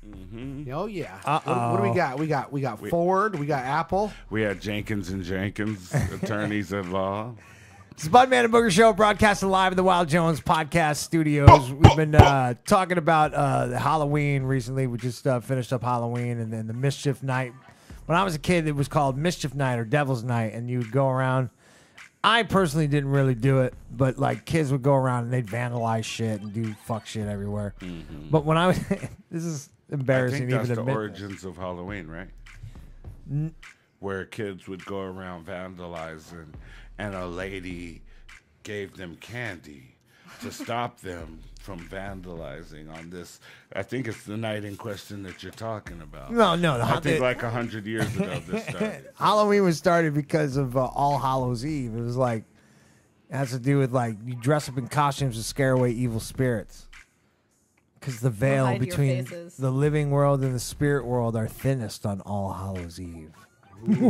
Mm-hmm. Oh yeah. What do we got? We got Ford. We got Apple. We had Jenkins and Jenkins, attorneys at law. It's the Budman and Booger Show, broadcasting live in the Wild Jones podcast studios. We've been talking about Halloween recently. We just finished up Halloween, and then the Mischief Night. When I was a kid, it was called Mischief Night or Devil's Night, and you would go around. I personally didn't really do it, but like kids would go around and they'd vandalize shit and do fuck shit everywhere. Mm-hmm. But when I was, this is embarrassing. I think that's even the origins of Halloween, right? Where kids would go around vandalizing, and a lady gave them candy to stop them from vandalizing on this. I think it's the night in question that you're talking about. No. I think like 100 years ago this started. Halloween was started because of All Hallows Eve. It was like, it has to do with like, you dress up in costumes to scare away evil spirits. Because the veil between the living world and the spirit world are thinnest on All Hallows Eve. Okay,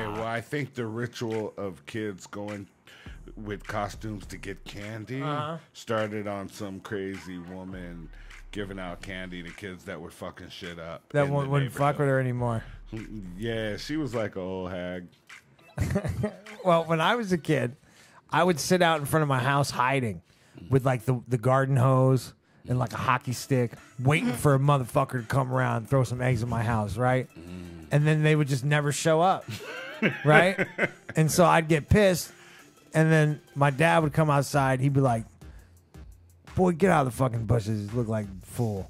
well, I think the ritual of kids going with costumes to get candy started on some crazy woman giving out candy to kids that were fucking shit up. That one wouldn't fuck with her anymore. Yeah, she was like an old hag. Well, when I was a kid, I would sit out in front of my house hiding with like the garden hose and like a hockey stick, waiting for a motherfucker to come around and throw some eggs in my house, right? And then they would just never show up, right? And so I'd get pissed, and then my dad would come outside. He'd be like, "Boy, get out of the fucking bushes. You look like a fool."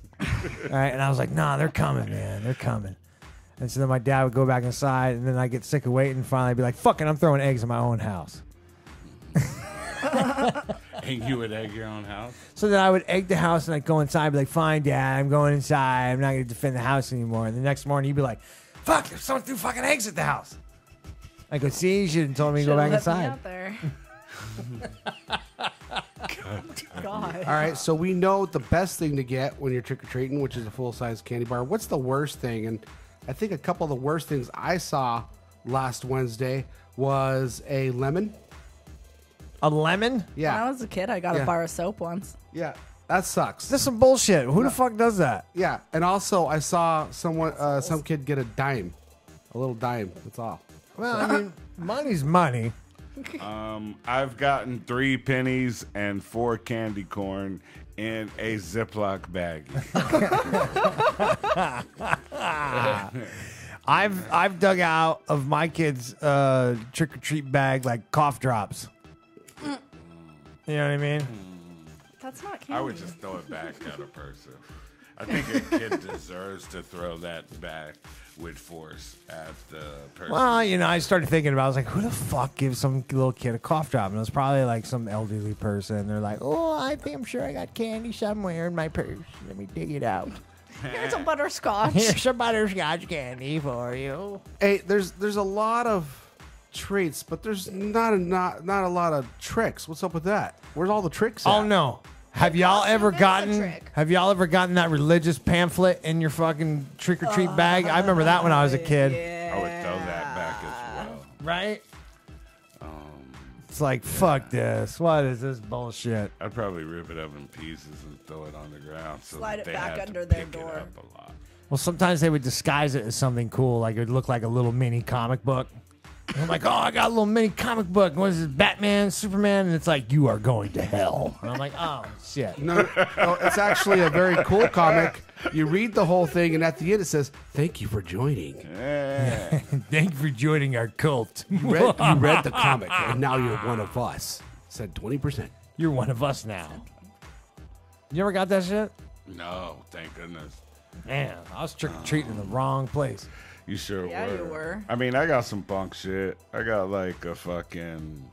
Right? And I was like, "Nah, they're coming, man. They're coming." And so then my dad would go back inside, and then I get sick of waiting. Finally, I'd be like, "Fuck it, I'm throwing eggs in my own house." And you would egg your own house? So then I would egg the house, and I'd go inside and be like, "Fine, Dad, I'm going inside. I'm not going to defend the house anymore." And the next morning, he'd be like, "Fuck, someone threw fucking eggs at the house." I go, "See, you should have told me to go back inside." Out there. God. All right, so we know the best thing to get when you're trick-or-treating, which is a full-size candy bar. What's the worst thing? And I think a couple of the worst things I saw last Wednesday was a lemon. A lemon? Yeah. When I was a kid, I got a bar of soap once. Yeah, that sucks. That's some bullshit. Who the fuck does that? Yeah, and also I saw some kid get a dime, a little dime. That's all. Well, I mean, money's money. I've gotten 3 pennies and 4 candy corn in a Ziploc bag. I've dug out of my kids' trick-or-treat bag like cough drops. You know what I mean? That's not candy. I would just throw it back at a person. I think a kid deserves to throw that back with force at the person. Well, you know, I started thinking about it. I was like, who the fuck gives some little kid a cough drop? And it was probably like some elderly person. They're like, "Oh, I'm sure I got candy somewhere in my purse. Let me dig it out. Here's some butterscotch. Here's some butterscotch candy for you." Hey, there's a lot of traits, but there's not a lot of tricks. What's up with that? Where's all the tricks at? Oh no. Have y'all ever That's a gotten trick. that religious pamphlet in your fucking trick or treat bag? I remember that when I was a kid. Yeah. I would throw that back as well. Right? It's like, fuck this. What is this bullshit? I'd probably rip it up in pieces and throw it on the ground. So Slide that it they back had under to their pick door. It up a lot. Well, sometimes they would disguise it as something cool, like it would look like a little mini comic book. And I'm like, "Oh, I got a little mini comic book. What is this, Batman, Superman?" And it's like, "You are going to hell." And I'm like, "Oh, shit." No, it's actually a very cool comic. You read the whole thing, and at the end it says, "Thank you for joining. Yeah. Thank you for joining our cult. You read the comic, and now you're one of us." Said 20%. You're one of us now. You ever got that shit? No, thank goodness. Man, I was trick-or-treating in the wrong place. You sure were. Yeah, you were. I mean, I got some bunk shit. I got like a fucking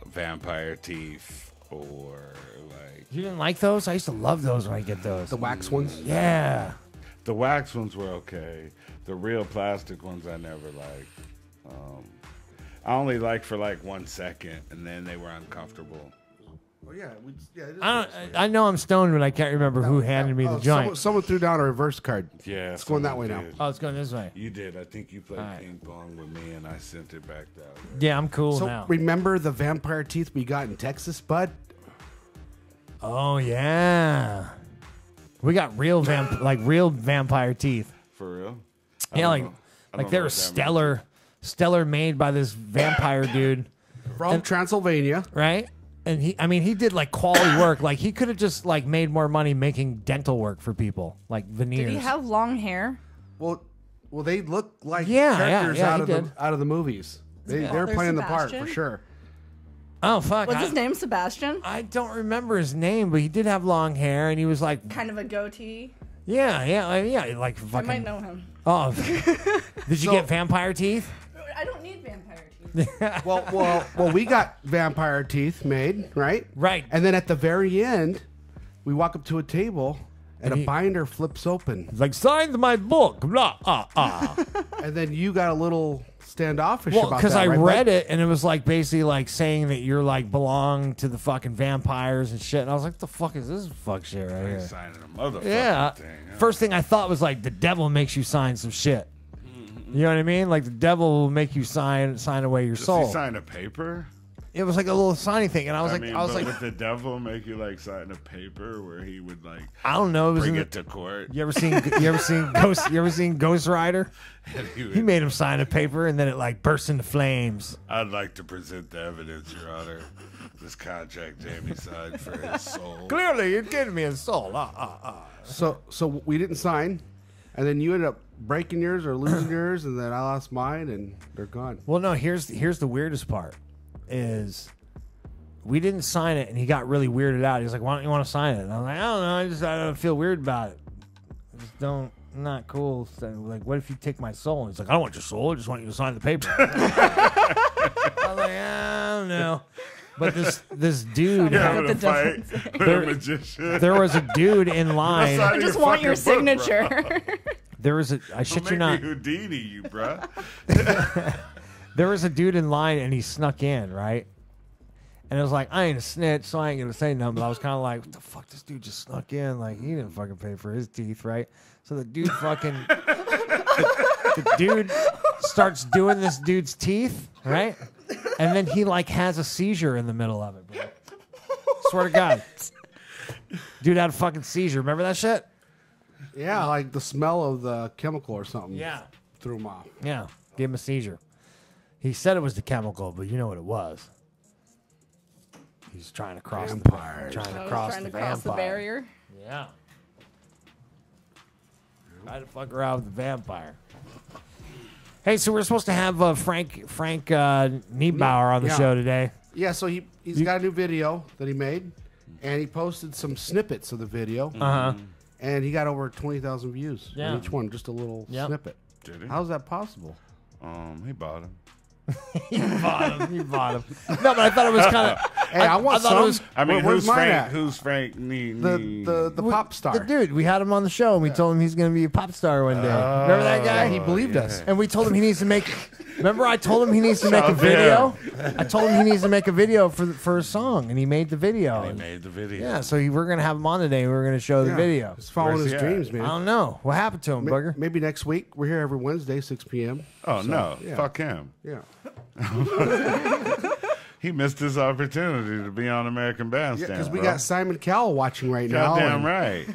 vampire teeth or like... You didn't like those? I used to love those when I get those. The wax ones? Yeah. The wax ones were okay. The real plastic ones I never liked. I only liked for like 1 second, and then they were uncomfortable. Oh, yeah. I know I'm stoned, but I can't remember who handed me the joint. Someone threw down a reverse card. Yeah. It's going that someone way now. did. Oh, it's going this way. You did. I think you played Alright. ping pong with me, and I sent it back that way. Yeah, I'm cool So now. remember the vampire teeth we got in Texas, bud? Oh yeah, we got real real vampire teeth. For real? Yeah, I don't know they're what that stellar made by this vampire dude, From Transylvania. right? And he did like quality work. Like he could have just like made more money making dental work for people, like veneers. Did he have long hair? Well, they look like Yeah, characters yeah, out he of did. the movies. They're Father playing the part Sebastian? for sure. Oh fuck! What's his name? Sebastian? I don't remember his name, but he did have long hair, and he was like, Kind of a goatee. yeah, like I fucking. might know him. Oh, did you get vampire teeth? I don't need vampire teeth. Well, we got vampire teeth made, right? Right. And then at the very end, we walk up to a table, and And a he- binder flips open, Like signed my book, blah and then you got a little standoffish Well, about because that, I right, read bud? it and it was like basically like saying that you're like belong to the fucking vampires and shit. And I was like, what the fuck is this fuck shit right I ain't here? signing a motherfucking Yeah. thing. First thing I thought was like the devil makes you sign some shit. You know what I mean? Like the devil will make you sign away your Does soul. he sign a paper? It was like a little signy thing, and I was but like, would the devil make you like sign a paper where he would like I don't know. It was bring in it to court? you ever seen Ghost Rider? And he He would, made him sign a paper, and then it like burst into flames. I'd like to present the evidence, Your Honor. This contract Jamie signed for his soul. Clearly, you're giving me a soul. So we didn't sign, and then you ended up breaking yours or losing yours, and then I lost mine, and they're gone. Well, no. Here's the weirdest part is we didn't sign it, and he got really weirded out. He's like, "Why don't you want to sign it?" And I was like, "I don't know. I don't feel weird about it. I just don't. Not cool. So, like, what if you take my soul?" And he's like, "I don't want your soul. I just want you to sign the paper." I was like, "I don't know." But this dude, You're Yeah. having a What the fight devil with a magician. there was a dude in line. I just want your fucking book, bro. signature. There was a. I shit Don't you make not. me Houdini, you bruh. There was a dude in line and he snuck in, right? And it was like, I ain't a snitch, so I ain't gonna say nothing. But I was kind of like, what the fuck? This dude just snuck in. Like, he didn't fucking pay for his teeth, right? So the dude fucking. the dude starts doing this dude's teeth, right? And then he like has a seizure in the middle of it, bro. Swear to God. Dude had a fucking seizure. Remember that shit? Yeah, like the smell of the chemical or something. Yeah. Threw him off. Yeah. Gave him a seizure. He said it was the chemical, but you know what it was. He's trying to cross Vampires. the trying to I was cross trying the to cross the vampire. barrier. Yeah. Trying to fuck around with the vampire. Hey, so we're supposed to have Frank Niebauer on the Yeah. show today. Yeah, so he's got a new video that he made, and he posted some snippets of the video, Uh huh. and he got over 20,000 views Yeah. on each one, just a little Yep. snippet. Did he? How's that possible? He bought him. He bought him. He bought him. No, but I thought it was kind of. Hey, I want thought some. it was I mean, Where's who's mine Frank? at? Who's Frank? The pop star. the dude. We had him on the show, and we told him he's going to be a pop star one day. Remember that guy? Yeah, he believed us. And we told him he needs to make. Remember, I told him he needs to make a Shout video. I told him he needs to make a video for a song, and he made the video. He made the video. Yeah, so we're gonna have him on today. We're gonna show the Yeah, video. He's following Where's his he at? dreams, I man. don't know what happened to him, Booger. Maybe next week. We're here every Wednesday, 6 p.m. Oh no! yeah. Fuck him. Yeah. He missed his opportunity to be on American Bandstand. Because we bro. got Simon Cowell watching right now. Goddamn and right.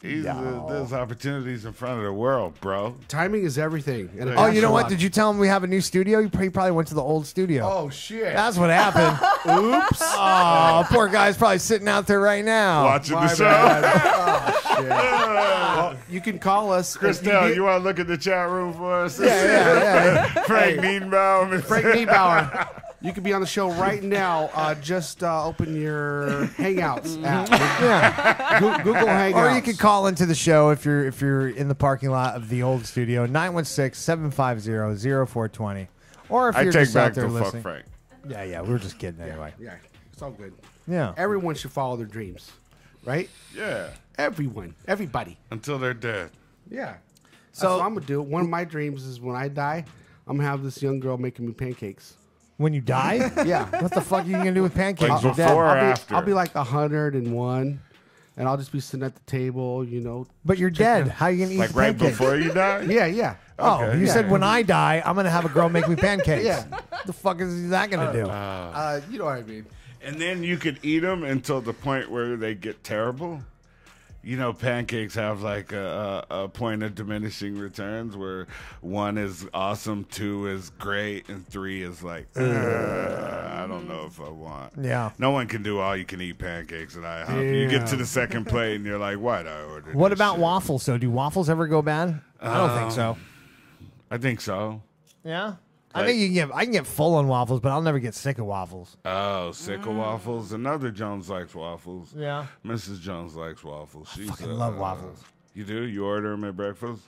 There's opportunities in front of the world, bro. Timing is everything. And Oh, you know what? luck. Did you tell him we have a new studio? He probably went to the old studio. Oh, shit. That's what happened. Oops. Oh, poor guy's probably sitting out there right now. Watching My the show. bad. Oh, shit. Well, you can call us. Christelle, you want to look at the chat room for us? Yeah. Frank Nienbaum. Frank Niebauer. You can be on the show right now. Just open your Hangouts app. Yeah. Google Hangouts. Or you could call into the show if you're in the parking lot of the old studio, 916-750-0420. Or if I you're take just out back there the fuck listening. Frank. Yeah, we were just kidding anyway. Yeah, it's all good. Yeah. Everyone should follow their dreams, right? Yeah, Everyone. Everybody. until they're dead. Yeah. So- So I'm going to do it. One of my dreams is when I die, I'm going to have this young girl making me pancakes. When you die? Yeah. What the fuck are you gonna do with pancakes? Like You're dead. before- Or I'll be, after? I'll be like 101, and I'll just be sitting at the table, you know. But you're dead. How are you gonna eat Like the right pancakes? before you die? Yeah. Oh, Okay. you Yeah. said when I die, I'm gonna have a girl make me pancakes. Yeah. The fuck is that gonna do? You know what I mean. And then you could eat them until the point where they get terrible. You know, pancakes have like a point of diminishing returns where 1 is awesome, 2 is great, and 3 is like, I don't know if I want. Yeah. No one can do all you can eat pancakes at IHOP. You get to the second plate and you're like, why'd I order What this about shit? waffles, though? Do waffles ever go bad? I don't think so. I think so. Yeah? I think I can get full on waffles, but I'll never get sick of waffles. Oh, sick of waffles. Another Jones likes waffles. Yeah. Mrs. Jones likes waffles. She's fucking love waffles. You do? You order them at breakfast?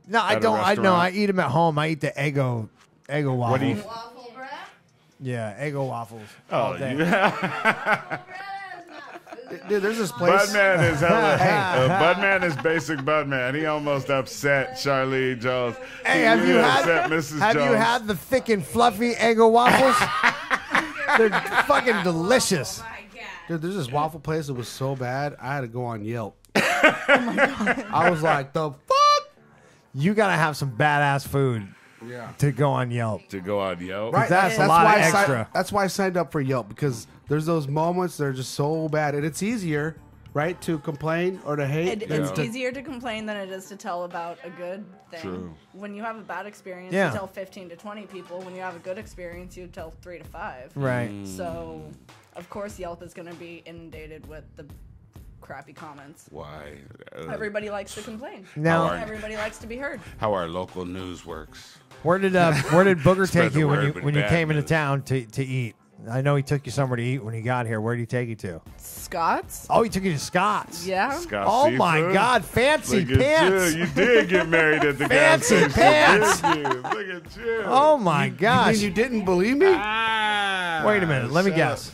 No, I At a don't. I restaurant? I eat them at home. I eat the Eggo waffles. What do you? Waffle bread? Yeah, Eggo waffles. Oh, all day. you. Waffle bread is not food. Dude, there's this place. Budman is hella. Budman is basic Budman. He almost upset Charlie Jones. Hey, He have you upset had Mrs. have Jones. you had the thick and fluffy Eggo waffles? They're fucking delicious. Oh my God. Dude, there's this waffle place that was so bad, I had to go on Yelp. I was like, the fuck? You gotta have some badass food Yeah. to go on Yelp. to go on Yelp? Right. That's a lot why of I si- extra. that's why I signed up for Yelp, because there's those moments that are just so bad. And it's easier, right, to complain or to hate. than It's to- easier to complain than it is to tell about a good thing. True. When you have a bad experience, Yeah. you tell 15 to 20 people. When you have a good experience, you tell 3 to 5. Right. So, of course, Yelp is going to be inundated with the crappy comments. Why? Everybody likes to complain. Now, Everybody likes to be heard. How our local news works. where did Booger Spread take the you word with when you bad came into news. town to eat? I know he took you somewhere to eat when he got here. Where did he take you to? Scott's? Oh, he took you to Scott's. Yeah. Scott Oh my Seafood? God, fancy Look at pants! you. You did get married at the gas Fancy station, pants. didn't you? Look at you. Oh my You gosh! mean you didn't believe me? Ah, Wait a minute. Let me shut guess.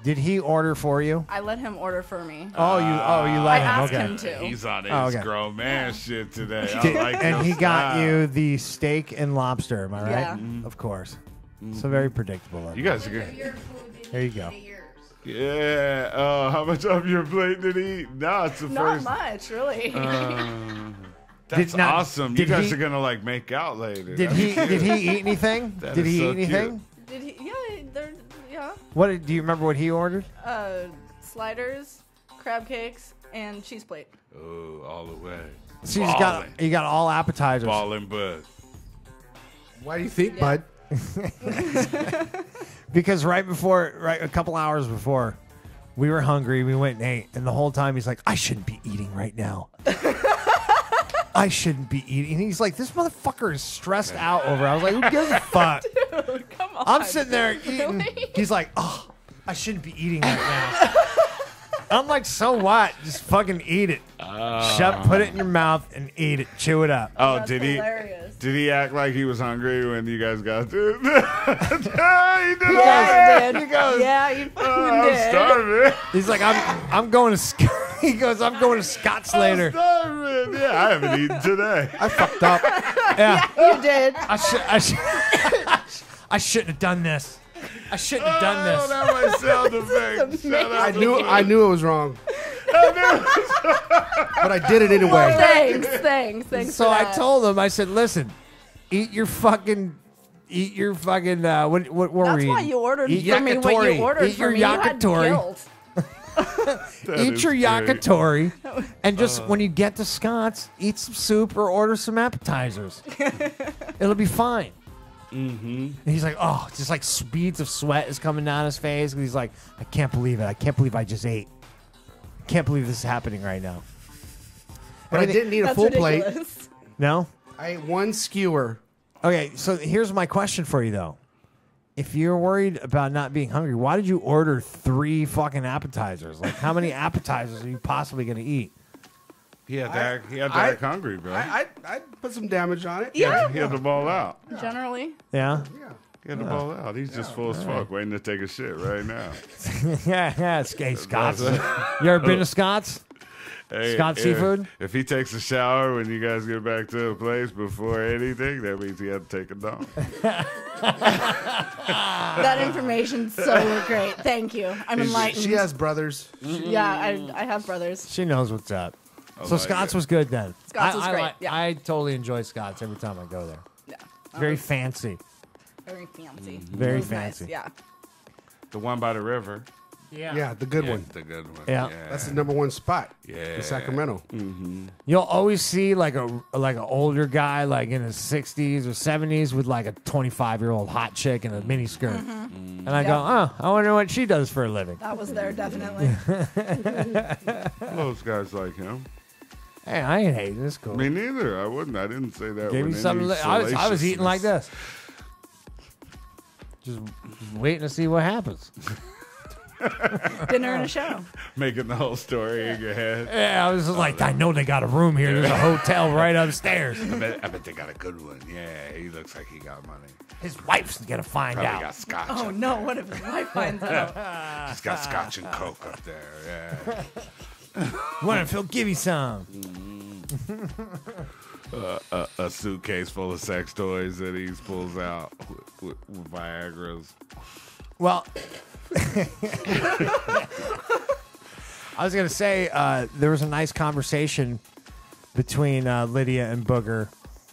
Did he order for you? I let him order for me. Oh, you I let him. asked Okay. him to. He's on his Oh, okay. grown man shit today. I Did- like and your he got style. you the steak and lobster. Am I right? Yeah. Of course. So very predictable. You guys are good. There you go. Yeah. How much of your plate did he eat? No, it's the Not first. much, really. That's Did not- awesome. did You guys he- are gonna like make out later. Did That's he cute. did he eat anything? That Did is he so eat anything? Did he? Yeah, yeah. What do you remember what he ordered? Sliders, crab cakes, and cheese plate. Oh, all the way. So you got all appetizers. Ballin' bud. Why do you think, Yeah. bud? Because right a couple hours before, we were hungry. We went and ate, and the whole time he's like, "I shouldn't be eating right now. I shouldn't be eating." And he's like, "This motherfucker is stressed out over." I was like, "Who gives a fuck?" Dude, come on. I'm sitting there eating. Really? He's like, "Oh, I shouldn't be eating right now." I'm like, "So what? Just fucking eat it. Put it in your mouth and eat it. Chew it up." Oh, That's did he? hilarious. Did he act like he was hungry when you guys got there? he did. Yeah, you did. He goes, Yeah, you fucking I'm did. starving. He's like, I'm going to. He goes, "I'm going to Scott's later." I'm starving. Yeah, I haven't eaten today. I fucked up. Yeah. You did. I shouldn't have done this. I shouldn't have done I this. don't have my sound effects. Shout out to I knew it was wrong. But I did it anyway. Thanks So for I that. told him, I said, "Listen, eat your fucking, what were That's we why eating? you ordered Eat for me what yakitori. you ordered Eat for your me. You had yakitori. guilt. That Eat is your great. yakitori, and just when you get to Scott's, eat some soup or order some appetizers. It'll be fine." And he's like, "Oh, just like beads of sweat is coming down his face." And he's like, "I can't believe it. I can't believe I just ate. I can't believe this is happening right now." But I didn't eat a That's full plate. ridiculous. No? I ate one skewer. Okay, so here's my question for you, though. If you're worried about not being hungry, why did you order 3 fucking appetizers? Like, how many appetizers are you possibly going to eat? He had to act hungry, bro. I put some damage on it. Yeah. He had to ball out. Generally. Yeah? He had to ball out. He's just full as fuck, waiting to take a shit right now. yeah, it's Scott's. You ever been to Scott's? Hey, Scott Seafood? If he takes a shower when you guys get back to the place before anything, that means he had to take a dump. That information's so great. Thank you. I'm enlightened. She has brothers. Yeah, I have brothers. She knows what's up. So like Scott's it. was good then. Scott's was great, yeah. I totally enjoy Scott's every time I go there. Yeah. Very fancy. Very fancy. Very It was nice, fancy. Yeah. The one by the river. Yeah, the good one. The good one. Yeah. That's the #1 spot. Yeah. In Sacramento. You'll always see like an older guy like in his 60s or 70s with like a 25-year-old hot chick in a mini skirt. And I go, oh, I wonder what she does for a living. That was there definitely. Those guys like him. Hey, I ain't hating. It's cool. Me neither. I wouldn't. I didn't say that. Gave me with something. any I was eating like salaciousness. this. Just waiting to see what happens. Dinner and a show. Making the whole story in your head. Yeah, I was just like, I know they got a room here. There's a hotel right upstairs. I bet they got a good one. Yeah, he looks like he got money. His wife's gonna find Probably out. got scotch. Oh up no! What if his wife finds out? there. He's got scotch and coke up there. Yeah. What if he'll give you some? A suitcase full of sex toys that he pulls out with Viagra's. Well, I was gonna say there was a nice conversation between Lydia and Booger,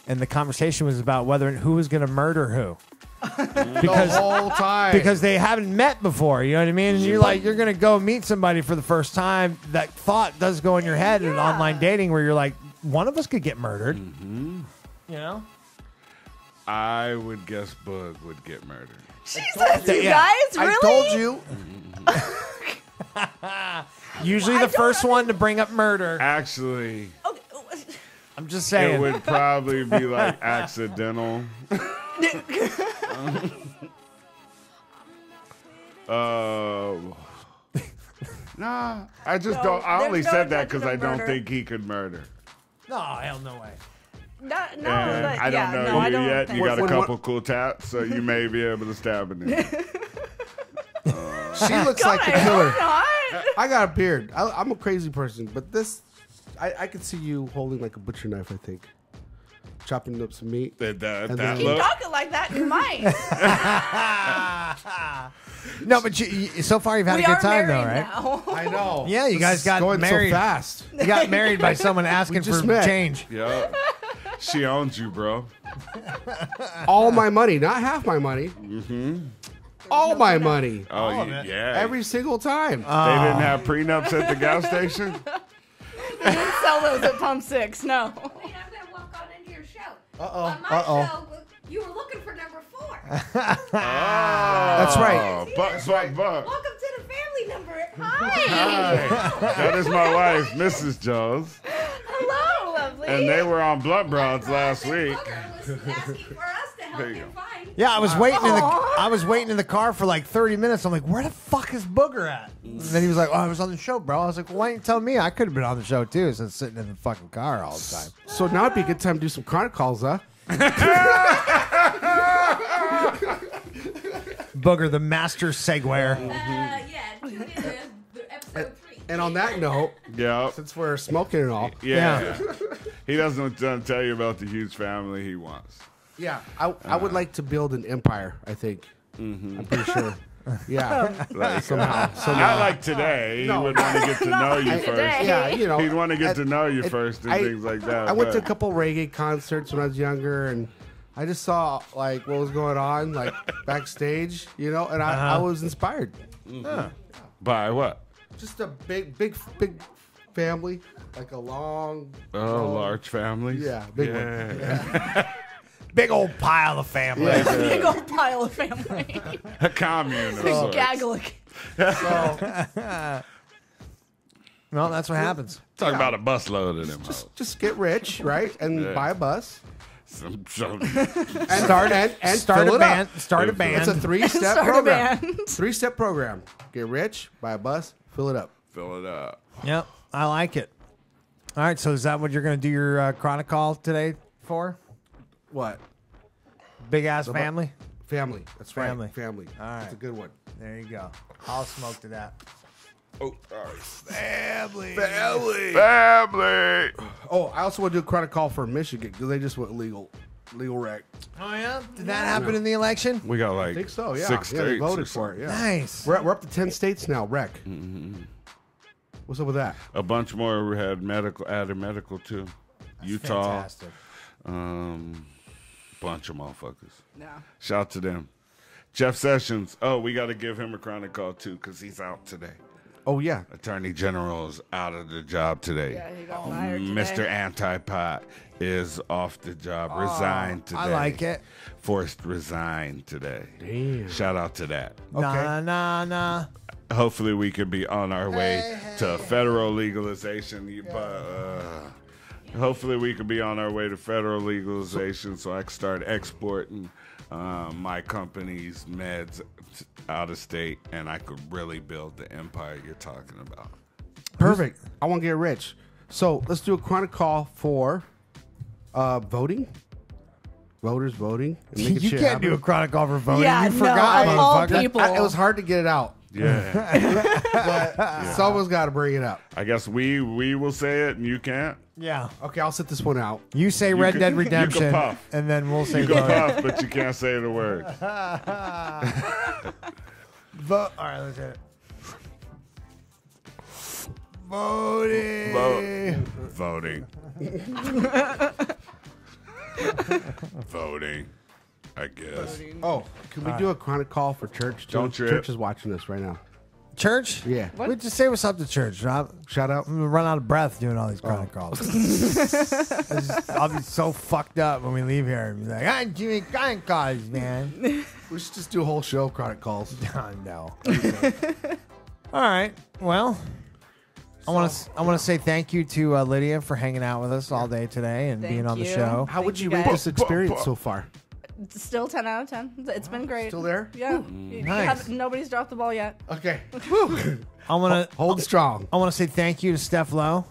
and the conversation was about who was gonna murder who. The whole time. Because they haven't met before, you know what I mean? And you're gonna go meet somebody for the first time. That thought does go in your head in online dating, where you're like, one of us could get murdered. You know? I would guess Boog would get murdered. Jesus, you guys, really? I told you. Usually the first one to bring up murder. Actually, Okay. I'm just it saying. would probably be like accidental. Nah, I just No, don't. I there's only no said that because I intention of don't murder. think he could murder. No, hell no way. No, And but, I don't know I you don't yet. think You got a When- couple cool tats, so you may be able to stab him. She looks God, like the I killer. hope not. I got a beard. I'm a crazy person, but this, I could see you holding like a butcher knife, I think. Chopping up some meat. That And then- Keep look. talking like that, you might. No, but so far you've had We a good are time, though, married right? now. I know. Yeah, you This guys is got going married. so fast. You got married by someone asking just for met. change. Yeah, she owns you, bro. All my money, not half my money. All my money. Oh, All of it. yeah. Every single time. They didn't have prenups at the gas station. You didn't sell those at Pump 6, no. We have to walk on into your show. Uh-oh. On my Uh-oh. show, you were looking for number 4. That's right. Buck. Welcome to the family number. Hi. Hi. That is my wife, Mrs. Jones. Hello, lovely. And they were on Blunt Broads last week. Booger was asking for us to help There you him go. find. Yeah, I was waiting in the car for like 30 minutes. I'm like, where the fuck is Booger at? And then he was like, oh, I was on the show, bro. I was like, well, why didn't you tell me? I could have been on the show too, since sitting in the fucking car all the time. So now would be a good time to do some chronic calls, huh? Booger, the master segwayer. Yeah, tune in to episode 3. And on that note, Yeah. since we're smoking and all, Yeah. He doesn't tell you about the huge family he wants. yeah, I would like to build an empire, I think. I'm pretty sure. Yeah, Like, somehow. not like today. No. He would want to get to know you like first. today. Yeah, you know. He'd want to get to know you it- first and I- things like that. I went to a but- couple reggae concerts when I was younger, and I just saw like what was going on, like backstage, you know, and I was inspired. By what? Just a big family, like a long, Large families. yeah, big one. Yeah. Big old pile of family. Yeah. Big old pile of family. A commune of Big sorts. gaggle. Well, that's what happens. Talk about a busload of them. hoes. Just get rich, right, and Yeah. buy a bus Some and start and Start fill a it band. up. Start a It's band. It's a three-step Start a program. band. Three-step program. Get rich, buy a bus, fill it up. fill it up. Yep, I like it. All right, so is that what you're going to do your chronic call today for? What? Big ass family? Family. That's Family. right. Family. All right. That's a good one. There you go. I'll smoke to that. Oh, sorry. Family. Family. Oh, I also want to do a chronic call for Michigan because they just went legal wreck. Oh, yeah? Did that happen in the election? We got like I think so. Yeah. 6 yeah, they states voted or for it. Yeah. Nice. We're up to 10 states now. Wreck. What's up with that? A bunch more had added medical too. Utah, Fantastic. bunch of motherfuckers. Yeah. Shout to them. Jeff Sessions. Oh, we got to give him a chronic call too because he's out today. Oh yeah. Attorney General is out of the job today. Yeah, he got fired today. Mr. Anti-Pot is off the job, resigned today. I like it. Forced resigned today. Damn. Shout out to that. Nah. Hopefully we could be on our way to federal legalization. Hopefully we could be on our way to federal legalization so I can start exporting my company's meds out of state and I could really build the empire you're talking about. Perfect. I want to get rich. So let's do a chronic call for voting. Voters voting. And making You shit can't happen. do a chronic call for voting. Yeah, you no, forgot, of all motherfucker. people. It was hard to get it out. Yeah. But someone's got to bring it up. I guess we will say it and you can't. Yeah. Okay, I'll sit this one out. You say Red can- Dead you can Redemption, puff. and then we'll say You can voting. puff, but you can't say the word. Vote. All right, let's hit it. Voting. Voting. Voting. I guess. Oh, can we do a chronic call for church? Too? Don't trip. Church is watching us right now. Church? Yeah. We just say what's up to church, Rob. Shout out. I'm gonna run out of breath doing all these chronic calls. I'll be so fucked up when we leave here and be like, I'm doing chronic calls, man. We should just do a whole show of chronic calls. Oh, no. All right. Well, I want to say thank you to Lydia for hanging out with us all day today and Thank being on the you. show. How would Thank you you rate guys. this experience so far? Still 10 out of 10. It's been great. Still there? Yeah. Nice. Nobody's dropped the ball yet. Okay. I want to Hold strong. I want to say thank you to Steph Lowe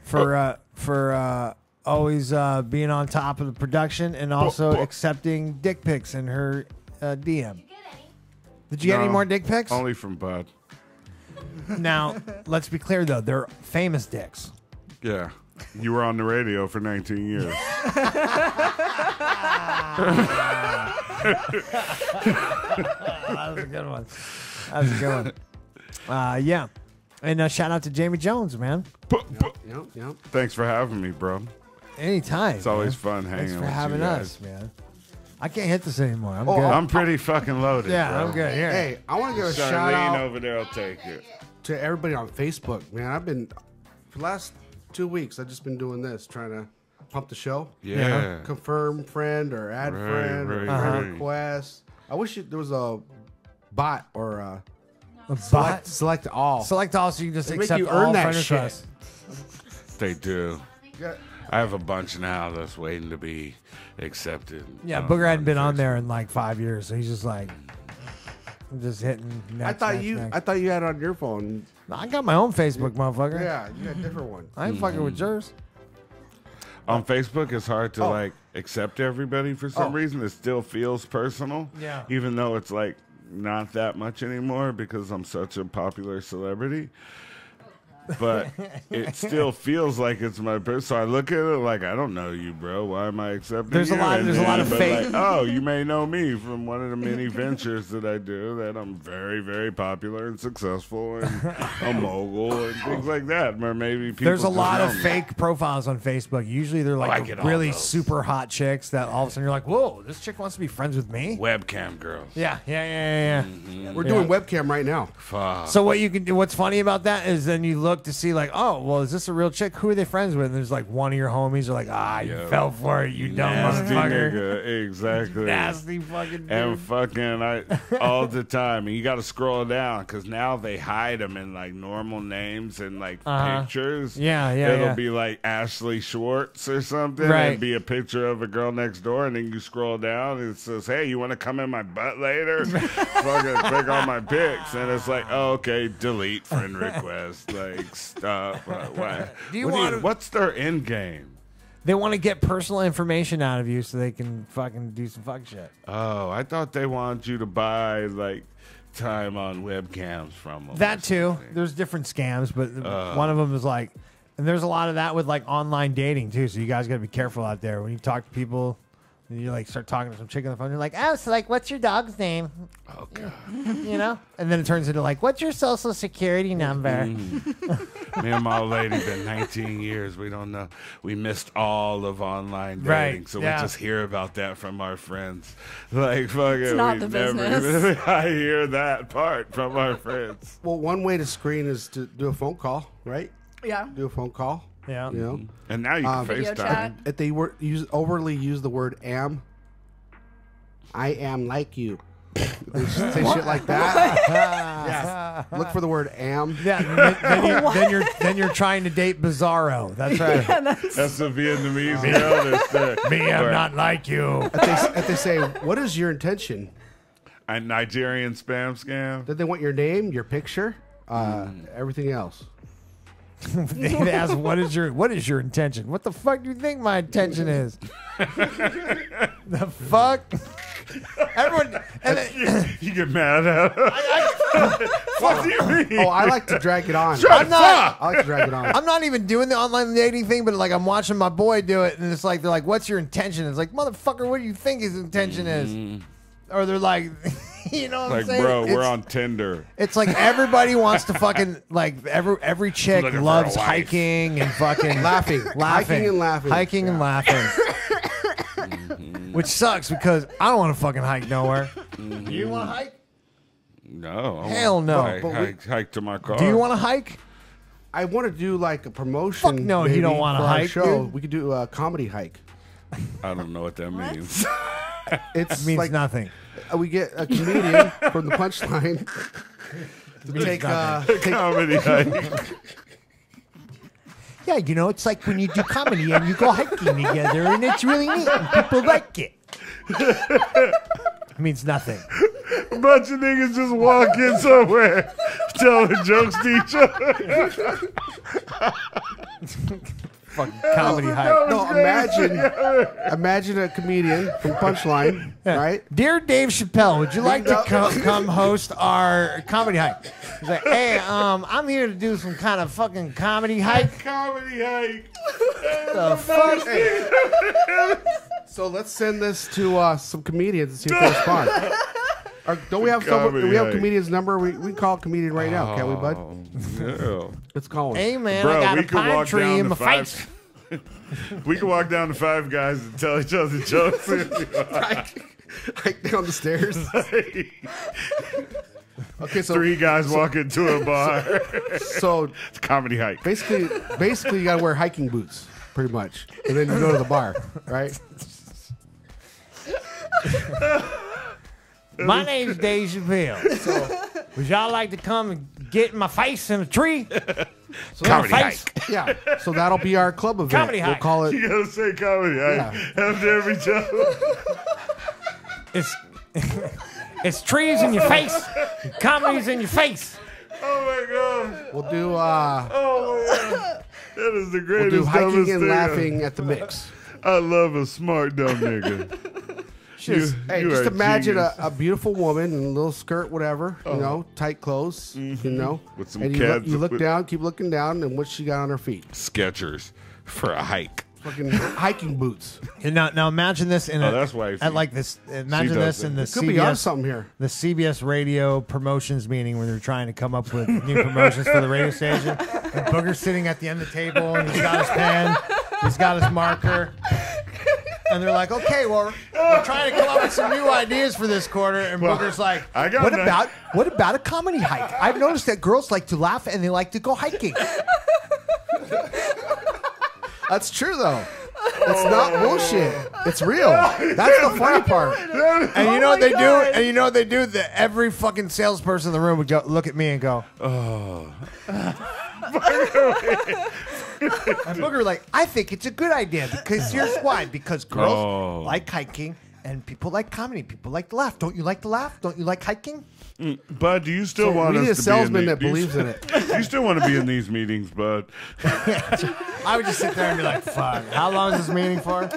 for always being on top of the production and also accepting dick pics in her DM. Did you get any No, more dick pics? Only from Bud. Now, let's be clear though, they're famous dicks. Yeah. You were on the radio for 19 years. That was a good one. That was a good one. Yeah. And shout out to Jamie Jones, man. Yep. Thanks for having me, bro. Anytime. It's always man. fun hanging Thanks for with having you guys. us, man. I can't hit this anymore. I'm Oh, good. I'm pretty fucking loaded. yeah, bro. I'm good. Here. Hey, I want to give a shout Charlene out over there will take it. to everybody on Facebook, man. I've been, for the last 2 weeks, I've just been doing this, trying to pump the show. Yeah. Confirm friend or add Right, friend or right, friend right. request. I wish there was a bot or a A bot. select all. Select all so you can just They make accept you earn all that friend shit. requests. They do. Yeah. I have a bunch now that's waiting to be accepted. Yeah, Booger hadn't been on there in like 5 years, so he's just like, I'm just hitting. Next, I next. thought you had it on your phone. I got my own Facebook, motherfucker. Yeah, you got a different one. I ain't fucking with yours. On Facebook, it's hard to like accept everybody for some reason. It still feels personal. Yeah. Even though it's like not that much anymore because I'm such a popular celebrity. But it still feels like it's my person. So I look at it like, I don't know you, bro. Why am I accepting There's a you? lot- And there's a lot of but fake- Like, oh, you may know me from one of the many ventures that I do. That I'm very, very popular and successful and a mogul and things like that. Or maybe people. There's a just lot know of me. fake profiles on Facebook. Usually they're I like get all really those. super hot chicks that all of a sudden you're like, whoa, this chick wants to be friends with me. Webcam girls. Yeah. We're doing webcam right now. Fuck. So what you can do, what's funny about that is then you look to see like, oh, well, is this a real chick? Who are they friends with? And there's like one of your homies are like, you Yo. fell for it, you dumb Nasty motherfucker. nigga. Exactly. Nasty fucking dude. And fucking all the time. And you got to scroll down because now they hide them in like normal names and like pictures. Yeah, It'll yeah. be like Ashley Schwartz or something. Right. And be a picture of a girl next door. And then you scroll down and it says, hey, you want to come in my butt later? Fucking click on my pics. And it's like, oh, okay, delete friend request. Like, stop. What? Do you want to- What's their end game? They want to get personal information out of you so they can fucking do some fuck shit. Oh, I thought they wanted you to buy like time on webcams from them. That too. There's different scams, but one of them is like, and there's a lot of that with like online dating too. So you guys got to be careful out there when you talk to people And you like start talking to some chick on the phone. You're like, oh, so like, what's your dog's name? Oh God. You know? And then it turns into like, what's your social security number? Me and my old lady been 19 years. We don't know. We missed all of online dating, Right, so yeah. we just hear about that from our friends. Like fucking, it's not the business. I hear that part from our friends. Well, one way to screen is to do a phone call, right? Yeah. Do a phone call. Yeah. You know, And now you can Video FaceTime. chat. if they overly use the word "am," I am like you. They say shit like that. Yes. Look for the word "am." Yeah, then you're trying to date Bizarro. That's right. That's the Vietnamese girl. That's Me, I'm not like you. If they say, "What is your intention?" a Nigerian spam scam. Then they want your name, your picture, everything else. They ask, what is your intention? What the fuck do you think my intention is? The fuck? Everyone, and You get mad at her. What do you mean? Oh, I like to drag it on. I'm not. I like to drag it on. I'm not even doing the online dating thing, but like I'm watching my boy do it, and it's like they're like, "What's your intention?" It's like, "Motherfucker, what do you think his intention is?" Or they're like, you know what I'm Like, saying? bro, we're It's- on Tinder. It's like everybody wants to fucking like every chick Looking for loves a wife. hiking and fucking Laughing. Hiking and laughing. hiking and laughing, which sucks because I don't want to fucking hike nowhere. You want to hike? No. I Hell want- no. Hike, But hike to my car. Do you want to hike? I want to do like a promotion. Fuck no, you maybe, don't wanna for our hike, show. dude. We could do a comedy hike. I don't know what that means. It's Means like nothing. we get a comedian from the punchline to take Comedy hike. Yeah, you know, it's like when you do comedy and you go hiking together, and it's really neat, and people like it. It means nothing. A bunch of niggas just walk in somewhere telling jokes to each other. Fucking comedy hike. No, imagine a comedian from Punchline, right? Dear Dave Chappelle, would you like to come host our comedy hike? He's like, hey, I'm here to do some kind of fucking comedy hike. Comedy hike. The fuck? So let's send this to some comedians and see if they respond. Or don't we have someone? Do we have a comedian's number? We can call a comedian right now, can't we, bud? Yeah. Let's call him. Hey, man, Bro, I got we a could pine walk tree down in to my five. face. We can walk down to Five Guys and tell each other jokes. Hike down the stairs. Okay, so Three guys walk into a bar. so It's a comedy hike. basically, you gotta wear hiking boots, pretty much, and then you go to the bar, right? My name's Dave Chappelle. Would y'all like to come and get in my face in a tree? Comedy face? hike. Yeah. So that'll be our club event. Comedy We'll hike. call it. You gotta say comedy hike after every joke. It's it's trees in your face. Comedy's in your face. Oh my god. We'll do. Oh my god. That is the We'll greatest do hiking dumbest and thing. laughing at the mix. I love a smart dumb nigga. Hey, You just are imagine genius. a beautiful woman in a little skirt, whatever, you know, tight clothes, you know. With some and kids you look with- down, keep looking down, and what she got on her feet? Skechers for a hike. Fucking hiking boots. And now imagine this in Oh, that's why at like this. Imagine does this in it. the Could be on CBS something here. the CBS radio promotions meeting where they're trying to come up with new promotions for the radio station. And Booger's sitting at the end of the table and he's got his pen, he's got his marker. And they're like, okay, well, we're trying to come up with some new ideas for this quarter. And Booger's like, I got what that. about a comedy hike? I've noticed that girls like to laugh and they like to go hiking. That's true, though. It's not bullshit. It's real. That's the funny part. And you know what they do? And you know what they do? That every fucking salesperson in the room would go, look at me and go, oh. And Booger like, I think it's a good idea because here's why. Because girls like hiking and people like comedy. People like to laugh. Don't you like to laugh? Don't you like hiking? Bud, do you still want We us need a to salesman be in that believes in it. Do you still want to be in these meetings, Bud? I would just sit there and be like, fuck. How long is this meeting for?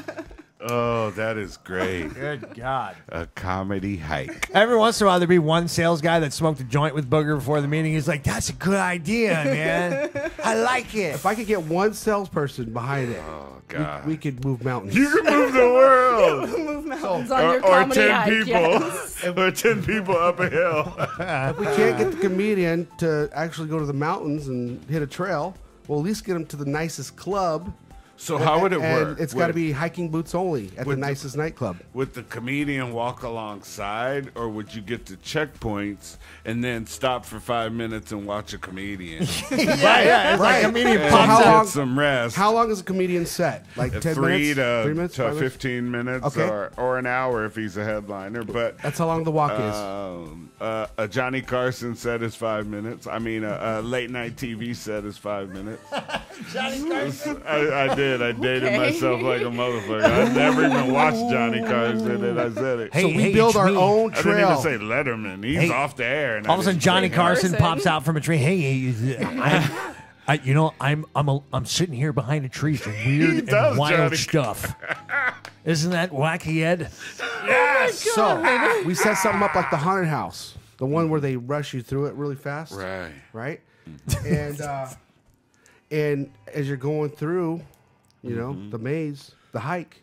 Oh, that is great. Good God. A comedy hike. Every once in a while, there'd be one sales guy that smoked a joint with Booger before the meeting. He's like, that's a good idea, man. I like it. If I could get one salesperson behind it, Oh God. we could move mountains. You can move the world. depends on your comedy 10 hike, people, yes. or 10 people up a hill. If we can't get the comedian to actually go to the mountains and hit a trail, we'll at least get him to the nicest club. So how would it And work? it's got to be hiking boots only at the nicest nightclub. Would the comedian walk alongside, or would you get to checkpoints and then stop for 5 minutes and watch a comedian? Yeah, it's like a comedian And So pops how get out. long- some rest. How long is a comedian set? Like 10 Three minutes? 3 minutes? to 5 minutes? 15 minutes, Okay. or an hour if he's a headliner. But That's how long the walk is. a Johnny Carson set is 5 minutes. I mean, a late night TV set is 5 minutes. Johnny Carson. I did. I dated Okay. myself like a motherfucker. I never even watched Johnny Carson, and I said it. Hey, So we build it's our me. own I didn't trail. even say Letterman. He's Hey, off the air. And All of a sudden, Johnny Carson Carson. pops out from a tree. Hey, I'm sitting here behind a tree. Some weird does, and wild Johnny. stuff. Isn't that wacky, Ed? So we set something up like the haunted house, the one where they rush you through it really fast, Right. right? And as you're going through, you know, the maze, the hike.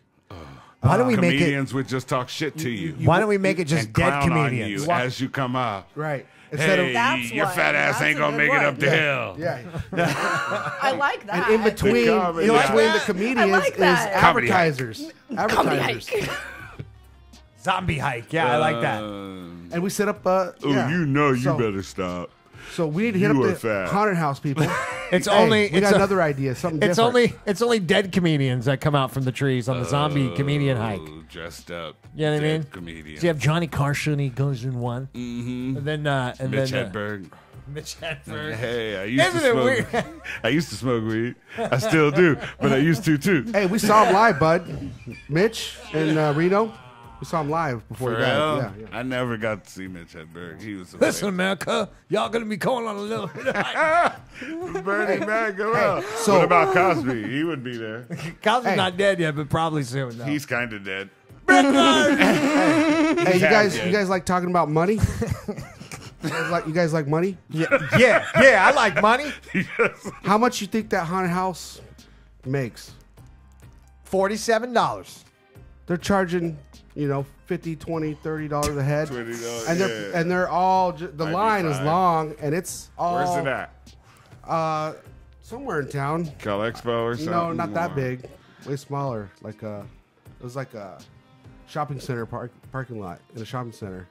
Why don't we make it? Comedians would just talk shit to you. Why don't we make it just and dead clown on comedians? you as you come up. Right. Instead Hey, That's your one. fat ass That's ain't a gonna good make it one. up the hill. yeah. I like that. And in between, comedy. in You like between that? the comedians I like that. is Comedy hike. advertisers. Comedy Advertisers. hike. Zombie hike. Yeah, I like that. And we set up Oh, yeah. you know you So- better stop. So we need to hit You are up the fat. haunted house people. It's Hey, only. we It's got a- another idea, something It's different. only dead comedians that come out from the trees on the zombie comedian hike. Dressed up. You know what I mean? dead Comedian. So you have Johnny Carson, he goes in one, and then Mitch Hedberg. Mitch Hedberg. Hey, I used Isn't to it smoke. weird? I used to smoke weed. I still do, but I used to too. Hey, we saw him live, bud. Mitch in Reno. We saw him live before For he died. real? Yeah, yeah. I never got to see Mitch Hedberg. He was Listen, amazing. America, y'all gonna be going on a little hike. Bernie Mac, go out. so- What about Cosby? He would be there. Cosby's Hey. not dead yet, but probably soon. Though. He's kind of dead. Hey, you half guys, dead. you guys like talking about money? You guys like money? yeah, I like money. How much you think that haunted house makes? $47. They're charging, $50, $20, $30 a head. $20, And they're all the line is 95. long, and it's all Where's it at? somewhere in town. Cal Expo or something? No, not that big. Way smaller. It was like a shopping center parking lot in a shopping center.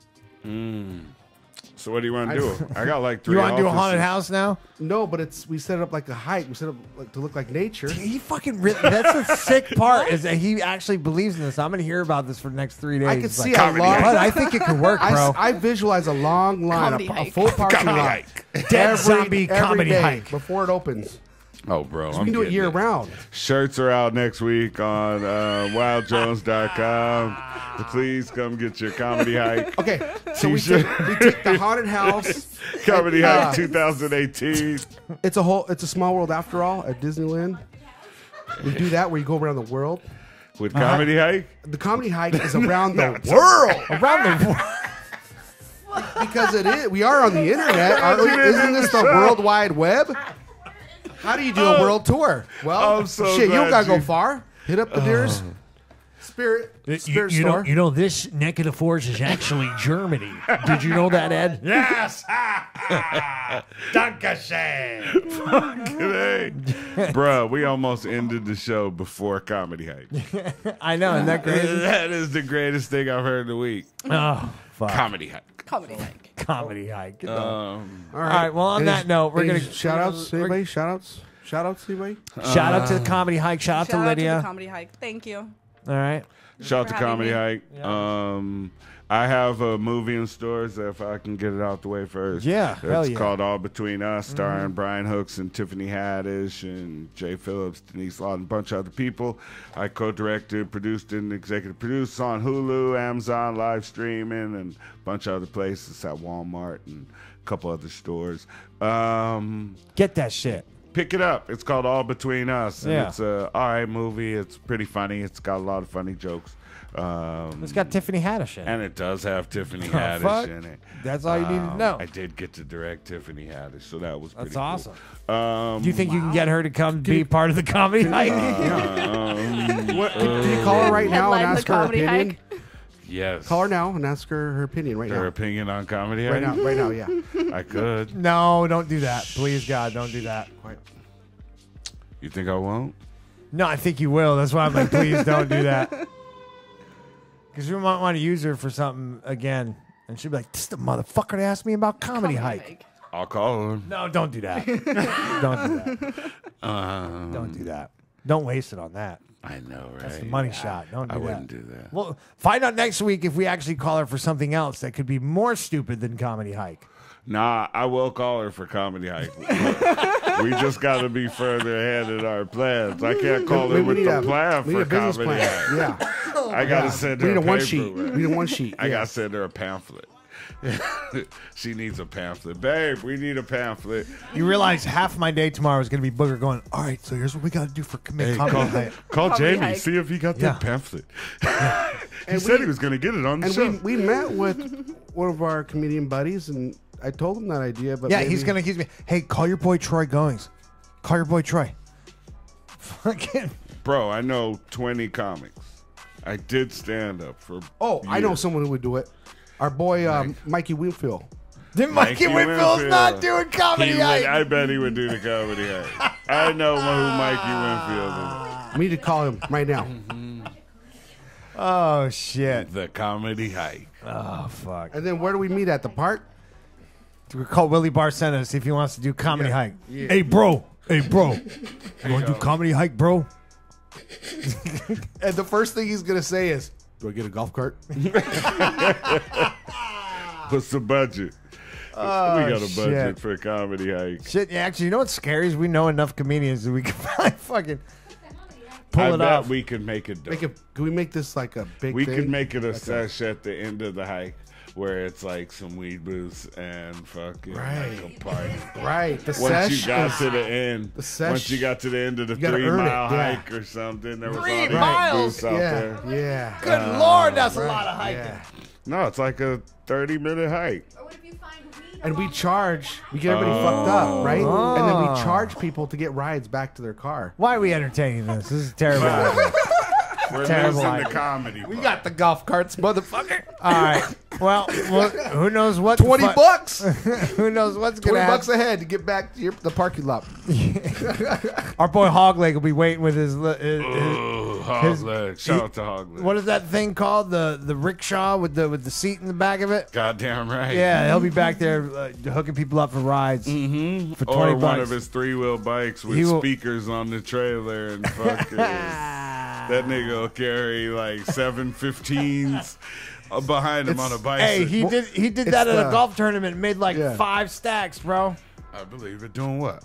So what do you want to do? I got like 3 You want to do a offices. haunted house now? No, but we set it up like a hike. We set it up to look like nature. He fucking really, that's the sick part is that he actually believes in this. I'm gonna hear about this for the next 3 days. I could It's see like, a comedy long. hike. but I think it could work, bro. I visualize a long line, Comedy a hike. full parking Comedy lot, hike. Dead zombie comedy day hike. before it opens. Oh, bro. We can do it year round. Shirts are out next week on wildjones.com. Please come get your comedy hike. Okay, so we T-shirt. take the haunted house. Comedy and, hike 2018. It's a small world after all at Disneyland. We do that where you go around the world. With comedy hike? The comedy hike is around the world. Around the world. Because it is. We are on the internet. Isn't this the World Wide Web? How do you do a world tour? Well, I'm so shit, you don't glad gotta go you- far. Hit up the nearest spirit store. You know this neck of the forest is actually Germany. Did you know that, Ed? Yes! Dankeschön! Hey. Bruh, we almost ended the show before comedy hike. I know, isn't that crazy? That is the greatest thing I've heard in a week. Oh, fuck. Comedy hike. Comedy hike. Comedy hike. All right, well, on that note, we're gonna- shout outs. Anybody? Shout outs. Shout outs. Anybody? Shout out to the comedy hike. Shout out to Shout out to Lydia. the comedy hike. Thank you. All right. Shout out to for having Comedy me. Hike. I have a movie in stores if I can get it out the way first. Yeah, hell It's yeah. called All Between Us, starring Brian Hooks and Tiffany Haddish and Jay Phillips, Denise Lawton, a bunch of other people. I co-directed, produced, and executive produced on Hulu, Amazon, live streaming, and a bunch of other places at Walmart and a couple other stores. Get that shit. Pick it up. It's called All Between Us. And Yeah. it's a all right movie. It's pretty funny. It's got a lot of funny jokes. It's got Tiffany Haddish in it. And it does have Tiffany fuck? Haddish in it. That's all you need to know. I did get to direct Tiffany Haddish, so that was pretty That's cool. awesome. Do you think you can get her to come be part of the comedy hike? What, can you call her right now and Headline the ask her comedy opinion? hike. Yes. Call her now and ask her opinion right Her now. opinion on comedy. Right now, yeah. I could. No, don't do that. Please, God, don't do that. Quiet. You think I won't? No, I think you will. That's why I'm like, please don't do that. Because you might want to use her for something again. And she'll be like, this is the motherfucker that asked me about comedy hike. I'll call him. No, don't do that. Don't do that. Don't do that. Don't waste it on that. I know, right? That's the money shot. Don't do I that. wouldn't do that. Well, find out next week if we actually call her for something else that could be more stupid than comedy hike. Nah, I will call her for comedy hike. We just got to be further ahead in our plans. I can't call her with the plan we for need a business comedy plan. hike. Yeah. I got to send her We need a one paper, sheet. man. We need a one sheet. I got to send her a pamphlet. She needs a pamphlet. Babe, we need a pamphlet. You realize half my day tomorrow is going to be Booger going, all right, so here's what we got to do for comedy hike. Call Comedy Jamie, hike. see if he got that pamphlet. He said he was going to get it on the And show. we met with one of our comedian buddies, and I told him that idea. But Yeah, maybe- he's going to accuse me. Hey, call your boy Troy Goings. Call your boy Troy. Fucking. Bro, I know 20 comics. I did stand up for Oh, I know years. someone who would do it. Our boy Mikey Winfield. Then Mikey Whitfield's not doing comedy hike. I bet he would do the comedy hike. I know who Mikey Winfield We need to call him right now. Oh, shit. is. The comedy hike. Oh, fuck. And then where do we meet at the park? We call Willie Barcena to see if he wants to do comedy hike. Yeah. Hey, bro. You want to do comedy hike, bro? And the first thing he's gonna say is, "Do I get a golf cart?" What's the budget? We got a budget shit. for a comedy hike. Shit, yeah, actually, you know what's scary is we know enough comedians that we can probably fucking pull I it bet off. we could make it. Can we make this like a big? We thing? could make it a sesh at the end of the hike where it's like some weed booths and fucking like a Right. party. Right. The Once sesh you got is- to the end, the sesh- once you got to the end of the you gotta 3 earn it, mile yeah. hike or something, there was 3 all these miles? booths out Yeah. there. Yeah. Good Lord, that's a lot of hiking. Yeah. No, it's like a 30-minute hike. Or what if you find weed? And we along charge. We get everybody fucked up, right? Oh. And then we charge people to get rides back to their car. Why are we entertaining this? This is terrible. idea. We're Terrible losing the idea. comedy. We part. got the golf carts, motherfucker. All right. Well, who knows what? 20 bucks. Who knows what's 20 gonna bucks happen? a head to get back to the parking lot. Our boy Hogleg will be waiting with his Ooh, Hogleg. Shout out to Hogleg. what is that thing called? The rickshaw with the seat in the back of it. Goddamn right. Yeah, he'll be back there hooking people up for rides for 20 Or bucks. one of his 3-wheel bikes with He will- speakers on the trailer and fucking. That nigga will carry like 715s behind him on a bicycle. Hey, he did it's that at the- a golf tournament and made like Yeah. 5 stacks, bro. I believe it. Doing what?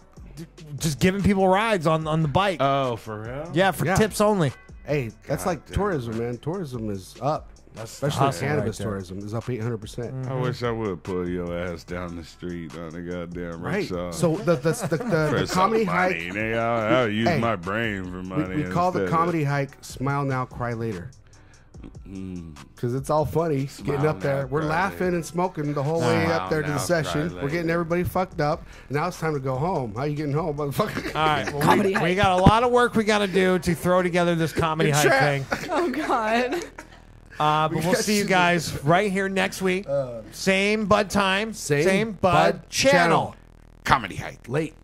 Just giving people rides on the bike. Oh, for real? Yeah, for Yeah. tips only. Hey, that's like damn tourism, man. Tourism is up. Especially hustle cannabis right there. tourism is up 800%. I wish I would pull your ass down the street on a goddamn Right. rickshaw. So the For comedy some hike, money. Nigga, I'll use Hey, my brain for money. we call the instead comedy hike "Smile Now, Cry Later" because it's all funny getting up now, there. We're cry laughing later. and smoking the whole way Smile up there to now, the session. cry We're getting later. everybody fucked up. Now it's time to go home. How you getting home, motherfucker? All right, well, Comedy we hike. got a lot of work we got to do to throw together this comedy hike Trap. thing. Oh God. But we'll see you guys right here next week. Same Bud time, Same same Bud Bud channel. channel. Comedy hike. Late.